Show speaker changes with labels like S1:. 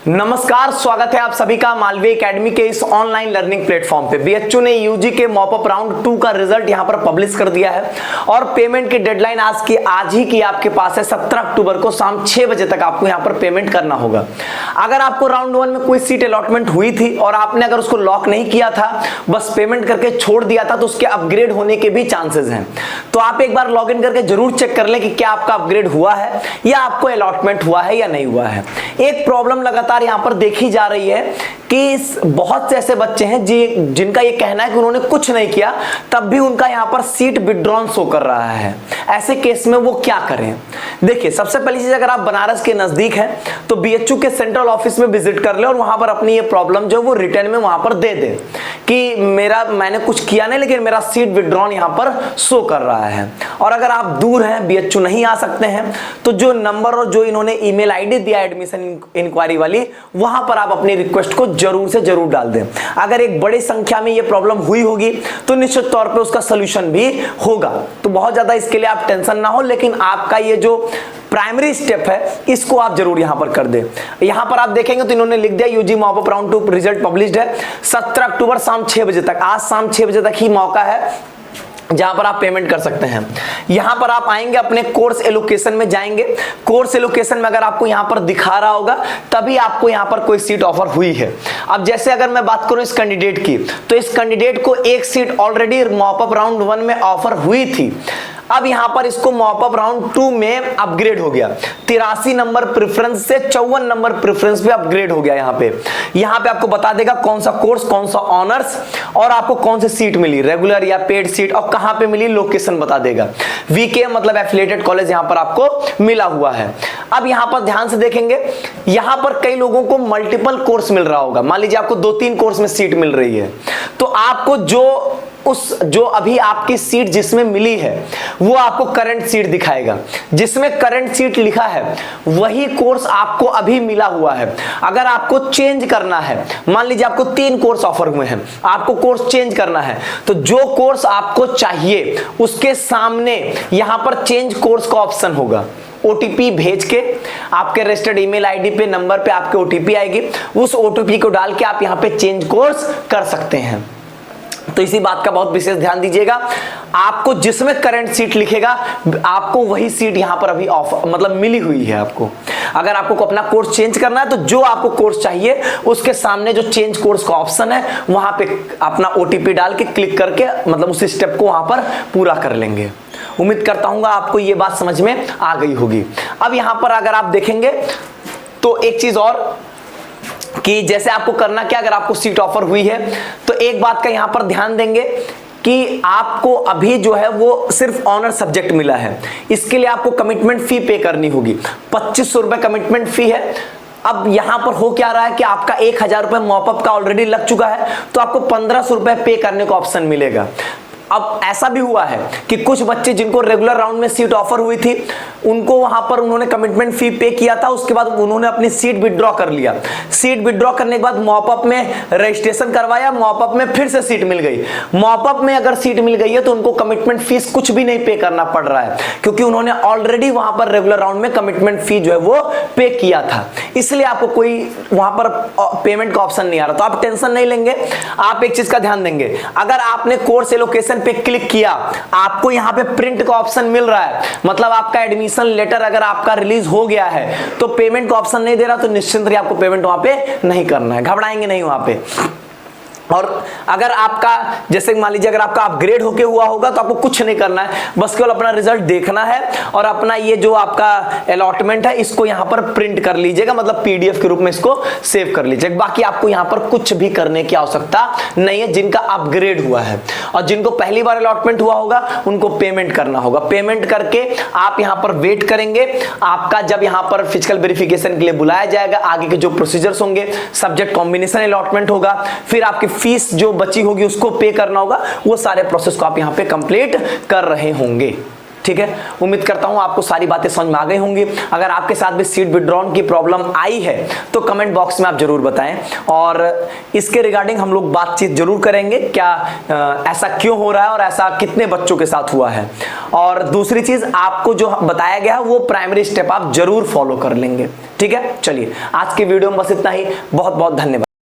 S1: नमस्कार, स्वागत है आप सभी का मालवीय एकेडमी के इस ऑनलाइन लर्निंग प्लेटफॉर्म पे। बीएचयू ने यूजी के मॉपअप राउंड 2 का रिजल्ट यहां पर पब्लिश कर दिया है और पेमेंट की डेडलाइन आज ही की आपके पास है। 17 अक्टूबर को शाम 6 बजे तक आपको यहां पर पेमेंट करना होगा। अगर आपको राउंड 1 में कोई सीट अलॉटमेंट हुई थी और आपने अगर उसको लॉक नहीं किया था, बस पेमेंट करके छोड़ दिया था, तो उसके अपग्रेड होने के भी चांसेस हैं। तो आप एक बार लॉग इन करके जरूर चेक कर लें कि क्या आपका अपग्रेड हुआ है या आपको अलॉटमेंट हुआ है या नहीं हुआ है। एक प्रॉब्लम लगातार यहां पर देखी जा रही है कि बहुत से ऐसे बच्चे हैं जिनका ये कहना है कि उन्होंने कुछ नहीं किया, तब भी उनका यहां पर सीट विड्रॉन शो कर रहा है। ऐसे केस में वो क्या करें? देखिए, सबसे पहली चीज, अगर आप बनारस के नजदीक हैं तो बीएचयू के सेंट्रल ऑफिस में विजिट कर ले और वहां पर अपनी ये प्रॉब्लम जो वो रिटर्न में वहां पर दे दे कि मैंने कुछ किया नहीं, लेकिन मेरा सीट विड्रॉन यहां पर शो कर रहा है। और अगर आप दूर हैं, बीएचयू नहीं आ सकते हैं, तो जो नंबर और जो इन्होंने ईमेल आईडी दिया एडमिशन इंक्वायरी वाली, वहां पर आप अपनी रिक्वेस्ट को जरूर से जरूर डाल दें। अगर एक बड़ी संख्या में ये प्रॉब्लम हुई होगी तो निश्चित तौर पे उसका सॉल्यूशन भी होगा। तो बहुत ज्यादा इसके लिए आप टेंशन ना हो, लेकिन आपका ये जो प्राइमरी स्टेप है इसको आप जरूर यहां पर कर दें। यहां पर आप देखेंगे तो इन्होंने लिख दिया UG mop up round 2 result published है 17 अक्टूबर शाम 6 बजे तक। आज शाम 6 बजे तक ही मौका है जहां पर आप पेमेंट कर सकते हैं। यहां पर आप आएंगे, अपने कोर्स एलोकेशन में जाएंगे। कोर्स एलोकेशन में अगर आपको यहां पर दिखा रहा होगा तभी आपको यहां पर कोई सीट ऑफर हुई है। अब जैसे अगर मैं बात करूं इस कैंडिडेट की, तो इस कैंडिडेट को एक सीट ऑलरेडी मॉपअप राउंड 1 में ऑफर हुई थी। अब यहां पर इसको मॉपअप राउंड 2 में अपग्रेड हो गया। 83 नंबर प्रेफरेंस से 54 नंबर प्रेफरेंस पे अपग्रेड हो गया। यहां पे आपको बता देगा कौन सा कोर्स, कौन सा ऑनर्स और आपको कौन सी सीट मिली, रेगुलर या पेड सीट, और कहां पे मिली, लोकेशन बता देगा। वीके मतलब एफिलिएटेड कॉलेज यहां पर आपको मिला हुआ है। अब यहां पर ध्यान से देखेंगे, यहां पर कई लोगों को मल्टीपल कोर्स मिल रहा होगा। मान लीजिए आपको 2-3 कोर्स में सीट मिल रही है, तो आपको जो अभी आपकी सीट जिसमें मिली है वो आपको करंट सीट दिखाएगा। जिसमें करंट सीट लिखा है वही कोर्स आपको अभी मिला हुआ है। अगर आपको चेंज करना है, मान लीजिए आपको 3 कोर्स ऑफर हुए हैं, आपको कोर्स चेंज करना है, तो जो कोर्स आपको चाहिए उसके सामने यहां पर चेंज कोर्स का ऑप्शन होगा। ओटीपी भेज के आपके रजिस्टर्ड ईमेल आईडी पे, नंबर पे आपके ओटीपी आएगी, उस ओटीपी को डाल के आप यहां पे चेंज कोर्स कर सकते हैं। तो इसी बात का बहुत विशेष ध्यान दीजिएगा। आपको जिसमें करंट सीट लिखेगा आपको वही सीट यहां पर अभी ऑफर मतलब मिली हुई है आपको। अगर आपको अपना कोर्स चेंज करना है तो जो आपको कोर्स चाहिए उसके सामने जो चेंज कोर्स का ऑप्शन है वहां पे अपना ओटीपी डाल के क्लिक करके मतलब उस स्टेप को वहां पर पूरा कर लेंगे। उम्मीद करता हूं आपको ये बात समझ में आ गई होगी। अब यहां पर अगर आप देखेंगे तो एक चीज और कि जैसे आपको करना क्या, अगर आपको सीट ऑफर हुई है तो एक बात का यहां पर ध्यान देंगे कि आपको अभी जो है वो सिर्फ ऑनर सब्जेक्ट मिला है। इसके लिए आपको कमिटमेंट फी पे करनी होगी। 2500 रुपए कमिटमेंट फी है। अब यहां पर हो क्या रहा है कि आपका 1000 रुपए मॉपअप का ऑलरेडी लग चुका है, तो आपको 1500 रुपए पे करने का ऑप्शन मिलेगा। अब ऐसा भी हुआ है कि कुछ बच्चे जिनको रेगुलर राउंड में सीट ऑफर हुई थी उनको वहां पर उन्होंने कमिटमेंट फी पे किया था, उसके बाद उन्होंने अपनी सीट विड्रॉ कर लिया। सीट विड्रॉ करने के बाद मॉपअप में रजिस्ट्रेशन करवाया, मॉपअप में फिर से सीट मिल गई। मॉपअप में अगर सीट मिल गई है तो उनको कमिटमेंट फीस कुछ भी नहीं पे करना पड़ रहा है, क्योंकि उन्होंने ऑलरेडी वहां पर रेगुलर राउंड में कमिटमेंट फी जो है वो पे किया था। इसलिए आपको कोई वहां पर पेमेंट का ऑप्शन नहीं आ रहा। तो आप टेंशन नहीं लेंगे। आप एक चीज का ध्यान देंगे, अगर आपने कोर्स एलोकेशन पे क्लिक किया, आपको यहां पे प्रिंट का ऑप्शन मिल रहा है, मतलब आपका एडमिशन लेटर अगर आपका रिलीज हो गया है, तो पेमेंट का ऑप्शन नहीं दे रहा, तो निश्चिंत रहिए आपको पेमेंट वहां पे नहीं करना है, घबराएंगे नहीं वहां पे। और अगर आपका जैसे मान लीजिए अगर आपका अपग्रेड होके हुआ होगा तो आपको कुछ नहीं करना है, बस केवल अपना रिजल्ट देखना है और अपना ये जो आपका अलॉटमेंट है इसको यहां पर प्रिंट कर लीजिएगा, मतलब पीडीएफ के रूप में इसको सेव कर लीजिएगा। बाकी आपको यहां पर कुछ भी करने की आवश्यकता नहीं है जिनका अपग्रेड हुआ है। और जिनको पहली बार अलॉटमेंट हुआ होगा उनको पेमेंट करना होगा। पेमेंट करके आप यहां पर वेट करेंगे। आपका जब यहां पर फिजिकल वेरिफिकेशन के लिए बुलाया जाएगा, आगे के जो प्रोसीजर्स होंगे, सब्जेक्ट कॉम्बिनेशन अलॉटमेंट होगा, फिर आपकी फीस जो बची होगी उसको पे करना होगा, वो सारे प्रोसेस को आप यहां पे कंप्लीट कर रहे होंगे। ठीक है, उम्मीद करता हूं आपको सारी बातें समझ में आ गई होंगी। अगर आपके साथ भी सीट विड्रॉन की प्रॉब्लम आई है तो कमेंट बॉक्स में आप जरूर बताएं, और इसके रिगार्डिंग हम लोग बातचीत जरूर करेंगे, क्या ऐसा क्यों हो रहा है और ऐसा कितने बच्चों के साथ हुआ है। और दूसरी चीज, आपको जो बताया गया है वो प्राइमरी स्टेप आप जरूर फॉलो कर लेंगे। ठीक है, चलिए आज के वीडियो में बस इतना ही। बहुत बहुत धन्यवाद।